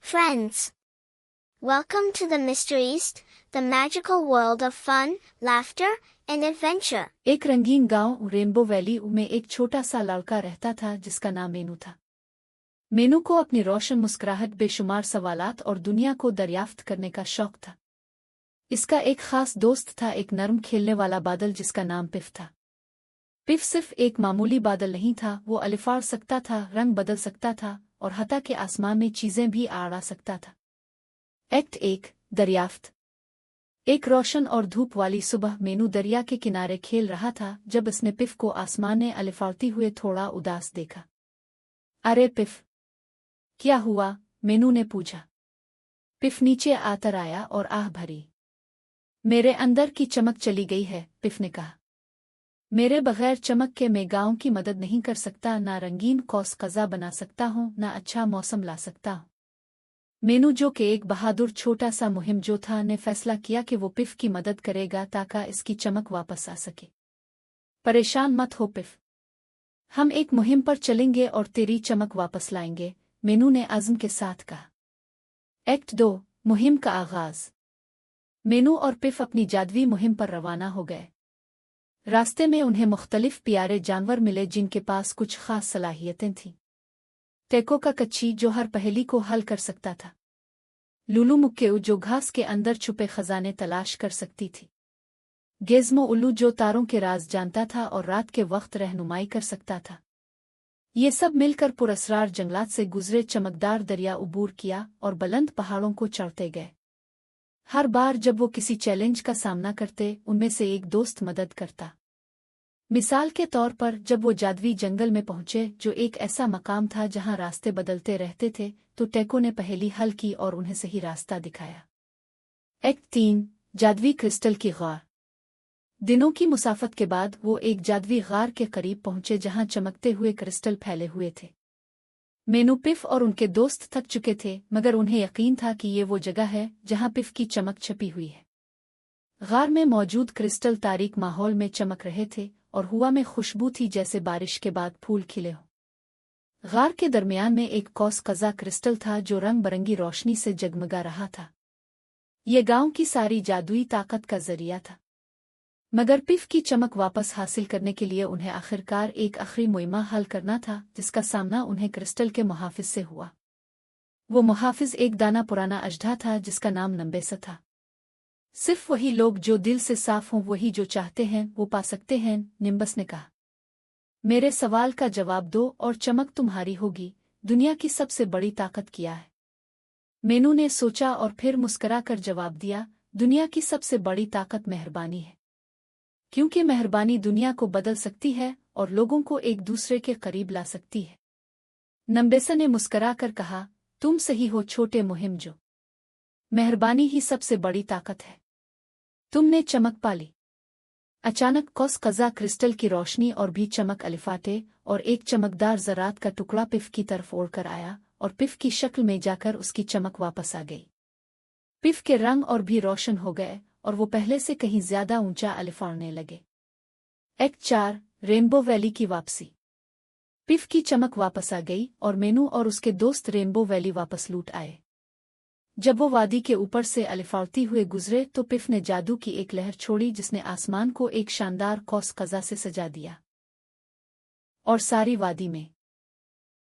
Friends, welcome to the Mysteries, the magical world of fun, laughter, and adventure. एक रंगीन गांव rainbow valley में एक छोटा सा लड़का रहता था जिसका नाम मेनू था। मेनू को अपनी रोशन मुस्कुराहट, बेशुमार सवालात और दुनिया को दरियाफ्त करने का शौक था। इसका एक खास दोस्त था, एक नरम खेलने वाला बादल जिसका नाम पिफ था। पिफ सिर्फ एक मामूली बादल नहीं था, वो अलिफाड़ सकता था, रंग बदल सकता था और हत्ता के आसमान में चीजें भी आड़ा सकता था। एक्ट 1 दरियाफ्त। एक रोशन और धूप वाली सुबह मेनू दरिया के किनारे खेल रहा था जब उसने पिफ को आसमान में अलिफाड़ती हुए थोड़ा उदास देखा। अरे पिफ, क्या हुआ? मेनू ने पूछा। पिफ नीचे आकर आया और आह भरी। मेरे अंदर की चमक चली गई है, पिफ ने कहा। मेरे बगैर चमक के मैं गांव की मदद नहीं कर सकता, ना रंगीन कौस कज़ा बना सकता हूँ, ना अच्छा मौसम ला सकता हूँ। मेनू, जो कि एक बहादुर छोटा सा मुहिम जो था, ने फैसला किया कि वो पिफ की मदद करेगा ताकि इसकी चमक वापस आ सके। परेशान मत हो पिफ, हम एक मुहिम पर चलेंगे और तेरी चमक वापस लाएंगे, मेनू ने आज़म के साथ कहा। एक्ट 2 मुहिम का आगाज। मेनू और पिफ अपनी जादुई मुहिम पर रवाना हो गए। रास्ते में उन्हें मुख्तलिफ प्यारे जानवर मिले जिनके पास कुछ खास सलाहियतें थीं। टेको का कच्ची, जो हर पहेली को हल कर सकता था। लुलू मुक्केऊ, जो घास के अंदर छुपे खजाने तलाश कर सकती थी। गेज़मो उल्लू, जो तारों के राज जानता था और रात के वक्त रहनुमाई कर सकता था। ये सब मिलकर पुरअसरार जंगलात से गुजरे, चमकदार दरिया उबूर किया और बुलंद पहाड़ों को चढ़ते गए। हर बार जब वो किसी चैलेंज का सामना करते, उनमें से एक दोस्त मदद करता। मिसाल के तौर पर जब वो जादुई जंगल में पहुंचे, जो एक ऐसा मकाम था जहां रास्ते बदलते रहते थे, तो टेको ने पहेली हल की और उन्हें सही रास्ता दिखाया। एक्ट 3 जादुई क्रिस्टल की गार। दिनों की मुसाफत के बाद वो एक जादुई गार के करीब पहुंचे जहां चमकते हुए क्रिस्टल फैले हुए थे। मेनू, पिफ और उनके दोस्त थक चुके थे, मगर उन्हें यकीन था कि ये वो जगह है जहां पिफ की चमक छिपी हुई है। गार में मौजूद क्रिस्टल तारीक माहौल में चमक रहे थे और हवा में खुशबू थी जैसे बारिश के बाद फूल खिले हों। गार के दरमियान में एक कौस कज़ा क्रिस्टल था जो रंग बरंगी रोशनी से जगमगा रहा था। ये गांव की सारी जादुई ताकत का जरिया था। मगर पिफ की चमक वापस हासिल करने के लिए उन्हें आखिरकार एक आखिरी मुहिमा हल करना था, जिसका सामना उन्हें क्रिस्टल के मुहाफिज से हुआ। वो मुहाफिज एक दाना पुराना अजडा था जिसका नाम नम्बेसा था। सिर्फ वही लोग जो दिल से साफ हों, वही जो चाहते हैं वो पा सकते हैं, निम्बस ने कहा। मेरे सवाल का जवाब दो और चमक तुम्हारी होगी। दुनिया की सबसे बड़ी ताकत क्या है? मेनू ने सोचा और फिर मुस्कुरा कर जवाब दिया, दुनिया की सबसे बड़ी ताकत मेहरबानी है, क्योंकि मेहरबानी दुनिया को बदल सकती है और लोगों को एक दूसरे के करीब ला सकती है। नम्बेसा ने मुस्कुरा कर कहा, तुम सही हो छोटे मुहिम, जो मेहरबानी ही सबसे बड़ी ताकत है। तुमने चमक पाली। अचानक कौस कज़ा क्रिस्टल की रोशनी और भी चमक अलिफाटे और एक चमकदार ज़रात का टुकड़ा पिफ की तरफ ओढ़कर आया और पिफ की शक्ल में जाकर उसकी चमक वापस आ गई। पिफ के रंग और भी रोशन हो गए और वो पहले से कहीं ज्यादा ऊंचा अलिफाड़ने लगे। एक्ट 4 रेनबो वैली की वापसी। पिफ की चमक वापस आ गई और मेनू और उसके दोस्त रेनबो वैली वापस लूट आए। जब वो वादी के ऊपर से अलिफाड़ती हुए गुजरे तो पिफ ने जादू की एक लहर छोड़ी जिसने आसमान को एक शानदार कौस कज़ा से सजा दिया और सारी वादी में